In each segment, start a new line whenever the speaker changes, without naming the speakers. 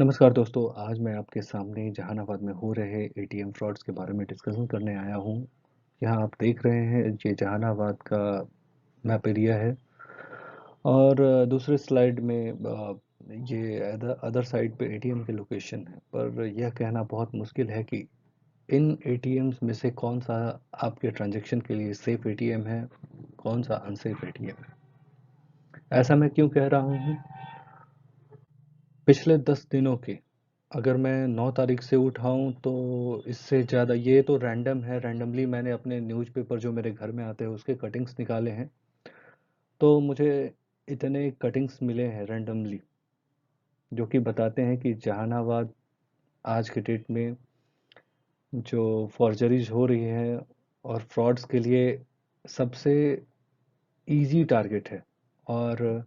नमस्कार दोस्तों, आज मैं आपके सामने जहानाबाद में हो रहे एटीएम फ्रॉड्स के बारे में डिस्कशन करने आया हूँ। यहाँ आप देख रहे हैं ये जहानाबाद का मैप एरिया है और दूसरे स्लाइड में ये अदर साइड पे एटीएम के लोकेशन है। पर यह कहना बहुत मुश्किल है कि इन एटीएम्स में से कौन सा आपके ट्रांजैक्शन के लिए सेफ एटीएम है, कौन सा अनसेफ एटीएम है। ऐसा मैं क्यों कह रहा हूँ? पिछले 10 दिनों के अगर मैं 9 तारीख से उठाऊँ तो इससे ज़्यादा ये तो रैंडम है, रैंडमली मैंने अपने न्यूज़पेपर जो मेरे घर में आते हैं उसके कटिंग्स निकाले हैं। तो मुझे इतने कटिंग्स मिले हैं रैंडमली जो कि बताते हैं कि जहानाबाद आज के डेट में जो फॉर्जरीज हो रही है और फ्रॉड्स के लिए सबसे इजी टारगेट है। और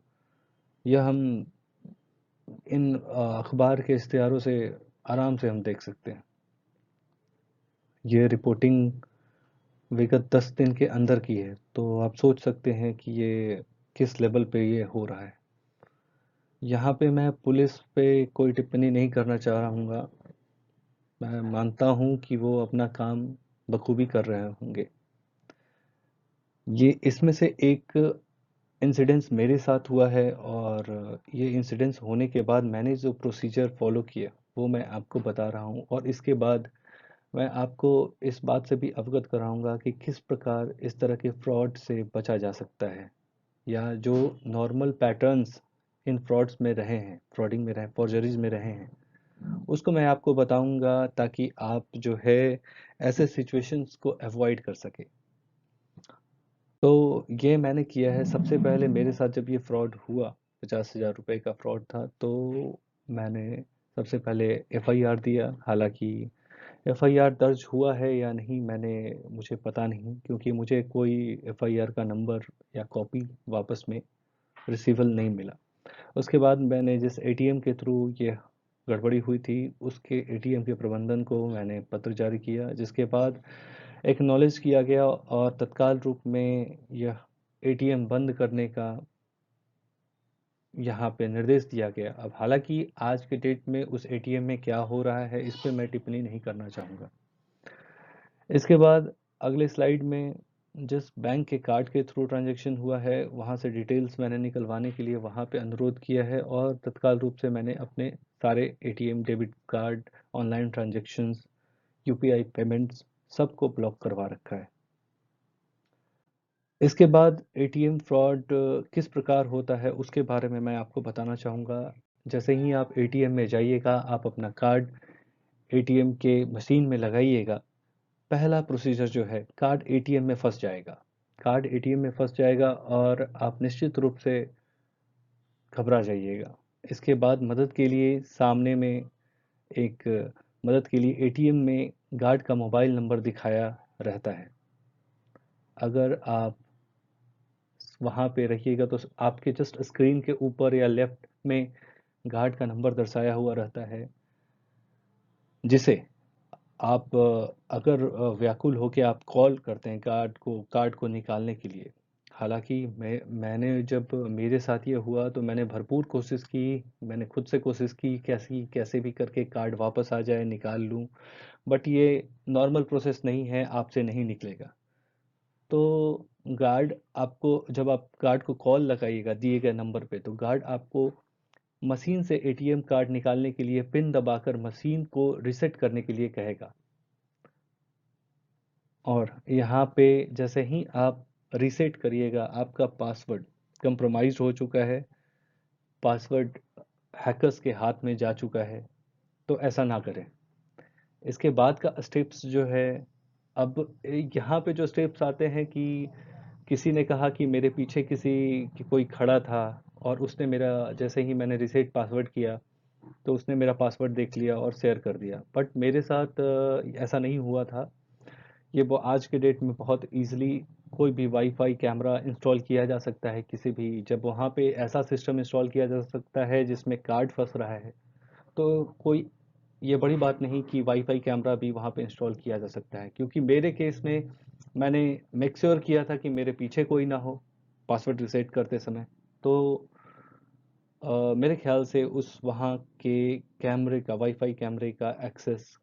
यह हम इन अखबार के इश्तिहारों से आराम से हम देख सकते हैं। ये रिपोर्टिंग विगत 10 दिन के अंदर की है, तो आप सोच सकते हैं कि ये किस लेवल पे ये हो रहा है। यहाँ पे मैं पुलिस पे कोई टिप्पणी नहीं करना चाह रहूँगा। मैं मानता हूँ कि वो अपना काम बखूबी कर रहे होंगे। ये इसमें से एक इंसिडेंस मेरे साथ हुआ है और ये इंसिडेंस होने के बाद मैंने जो प्रोसीजर फॉलो किया वो मैं आपको बता रहा हूँ और इसके बाद मैं आपको इस बात से भी अवगत कराऊंगा कि किस प्रकार इस तरह के फ्रॉड से बचा जा सकता है या जो नॉर्मल पैटर्न्स इन फ्रॉड्स में रहे हैं, फ्रॉडिंग में रहे, फॉर्जरीज में रहे हैं, उसको मैं आपको बताऊंगा ताकि आप जो है ऐसे सिचुएशंस को अवॉइड कर सके। तो ये मैंने किया है। सबसे पहले मेरे साथ जब ये फ्रॉड हुआ, 50,000 रुपये का फ्रॉड था, तो मैंने सबसे पहले एफआईआर दिया। हालांकि एफआईआर दर्ज हुआ है या नहीं मैंने मुझे पता नहीं, क्योंकि मुझे कोई एफआईआर का नंबर या कॉपी वापस में रिसीवल नहीं मिला। उसके बाद मैंने जिस एटीएम के थ्रू ये गड़बड़ी हुई थी उसके एटीएम के प्रबंधन को मैंने पत्र जारी किया, जिसके बाद एक्नॉलेज किया गया और तत्काल रूप में यह एटीएम बंद करने का यहाँ पे निर्देश दिया गया। अब हालांकि आज के डेट में उस एटीएम में क्या हो रहा है इस पे मैं टिप्पणी नहीं करना चाहूँगा। इसके बाद अगले स्लाइड में जिस बैंक के कार्ड के थ्रू ट्रांजैक्शन हुआ है वहाँ से डिटेल्स मैंने निकलवाने के लिए वहाँ पे अनुरोध किया है और तत्काल रूप से मैंने अपने सारे ATM, debit card, online transactions, UPI payments सबको ब्लॉक करवा रखा है। इसके बाद एटीएम फ्रॉड किस प्रकार होता है उसके बारे में मैं आपको बताना चाहूँगा। जैसे ही आप एटीएम में जाइएगा, आप अपना कार्ड एटीएम के मशीन में लगाइएगा। पहला प्रोसीजर जो है, कार्ड एटीएम में फंस जाएगा। कार्ड एटीएम में फंस जाएगा और आप निश्चित रूप से घबरा जाइएगा। इसके बाद मदद के लिए सामने में एक मदद के लिए एटीएम में गार्ड का मोबाइल नंबर दिखाया रहता है। अगर आप वहाँ पे रहिएगा तो आपके जस्ट स्क्रीन के ऊपर या लेफ्ट में गार्ड का नंबर दर्शाया हुआ रहता है, जिसे आप अगर व्याकुल होके आप कॉल करते हैं कार्ड को निकालने के लिए। हालांकि मैंने जब मेरे साथ ये हुआ तो मैंने भरपूर कोशिश की, मैंने खुद से कोशिश की कैसे कैसे भी करके कार्ड वापस आ जाए, निकाल लूं। बट ये नॉर्मल प्रोसेस नहीं है, आपसे नहीं निकलेगा। तो गार्ड आपको, जब आप गार्ड को कॉल लगाइएगा दिए गए नंबर पे, तो गार्ड आपको मशीन से एटीएम कार्ड निकालने के लिए पिन दबाकर मशीन को रिसेट करने के लिए कहेगा। और यहाँ पे जैसे ही आप रीसेट करिएगा, आपका पासवर्ड कंप्रोमाइज हो चुका है, पासवर्ड हैकर्स के हाथ में जा चुका है। तो ऐसा ना करें। इसके बाद का स्टेप्स जो है, अब यहाँ पे जो स्टेप्स आते हैं कि किसी ने कहा कि मेरे पीछे कोई खड़ा था और उसने मेरा, जैसे ही मैंने रीसेट पासवर्ड किया तो उसने मेरा पासवर्ड देख लिया और शेयर कर दिया। बट मेरे साथ ऐसा नहीं हुआ था। ये वो आज के डेट में बहुत इजीली कोई भी वाईफाई कैमरा इंस्टॉल किया जा सकता है किसी भी, जब वहाँ पे ऐसा सिस्टम इंस्टॉल किया जा सकता है जिसमें कार्ड फंस रहा है, तो कोई ये बड़ी बात नहीं कि वाईफाई कैमरा भी वहाँ पे इंस्टॉल किया जा सकता है। क्योंकि मेरे केस में मैंने मेक श्योर किया था कि मेरे पीछे कोई ना हो पासवर्ड रिसेट करते समय। तो मेरे ख्याल से उस वहाँ के कैमरे का, वाईफाई कैमरे का एक्सेस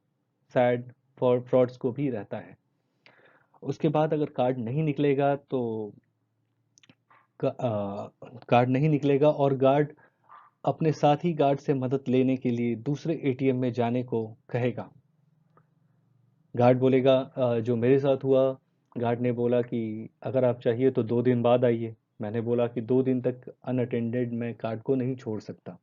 शायद फ्रॉड्स को भी रहता है। उसके बाद अगर कार्ड नहीं निकलेगा तो कार्ड नहीं निकलेगा और गार्ड अपने साथी गार्ड से मदद लेने के लिए दूसरे एटीएम में जाने को कहेगा। गार्ड बोलेगा जो मेरे साथ हुआ, गार्ड ने बोला कि अगर आप चाहिए तो 2 दिन बाद आइए। मैंने बोला कि 2 दिन तक अनअटेंडेड मैं कार्ड को नहीं छोड़ सकता।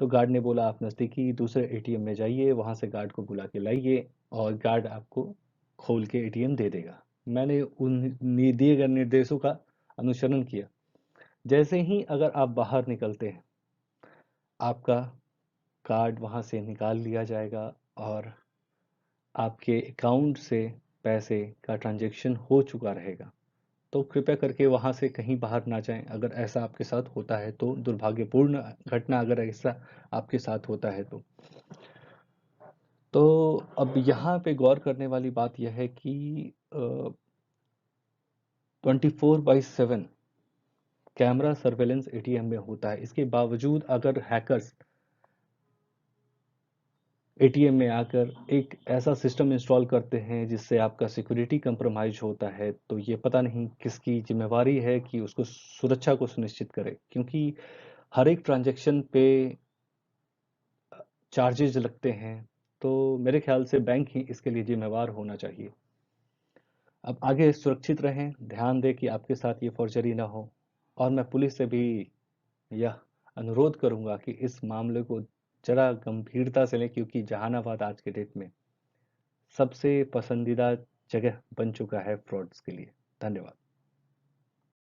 तो गार्ड ने बोला आप नज़दीकी दूसरे एटीएम में जाइए, वहाँ से गार्ड को बुला के लाइए और गार्ड आपको खोल के एटीएम दे देगा। मैंने उन दिए गए निर्देशों का अनुसरण किया। जैसे ही अगर आप बाहर निकलते हैं, आपका कार्ड वहाँ से निकाल लिया जाएगा और आपके अकाउंट से पैसे का ट्रांजैक्शन हो चुका रहेगा। तो कृपया करके वहाँ से कहीं बाहर ना जाएं। अगर ऐसा आपके साथ होता है तो दुर्भाग्यपूर्ण घटना, अगर ऐसा आपके साथ होता है तो अब यहाँ पे गौर करने वाली बात यह है कि 24/7 कैमरा सर्वेलेंस एटीएम में होता है। इसके बावजूद अगर हैकर्स एटीएम में आकर एक ऐसा सिस्टम इंस्टॉल करते हैं जिससे आपका सिक्योरिटी कंप्रोमाइज होता है, तो ये पता नहीं किसकी जिम्मेवारी है कि उसको सुरक्षा को सुनिश्चित करे, क्योंकि हर एक ट्रांजैक्शन पे चार्जेज लगते हैं। तो मेरे ख्याल से बैंक ही इसके लिए जिम्मेवार होना चाहिए। अब आगे सुरक्षित रहें, ध्यान दें कि आपके साथ ये फॉर्जरी ना हो। और मैं पुलिस से भी यह अनुरोध करूंगा कि इस मामले को जरा गंभीरता से लें, क्योंकि जहानाबाद आज के डेट में सबसे पसंदीदा जगह बन चुका है फ्रॉड्स के लिए। धन्यवाद।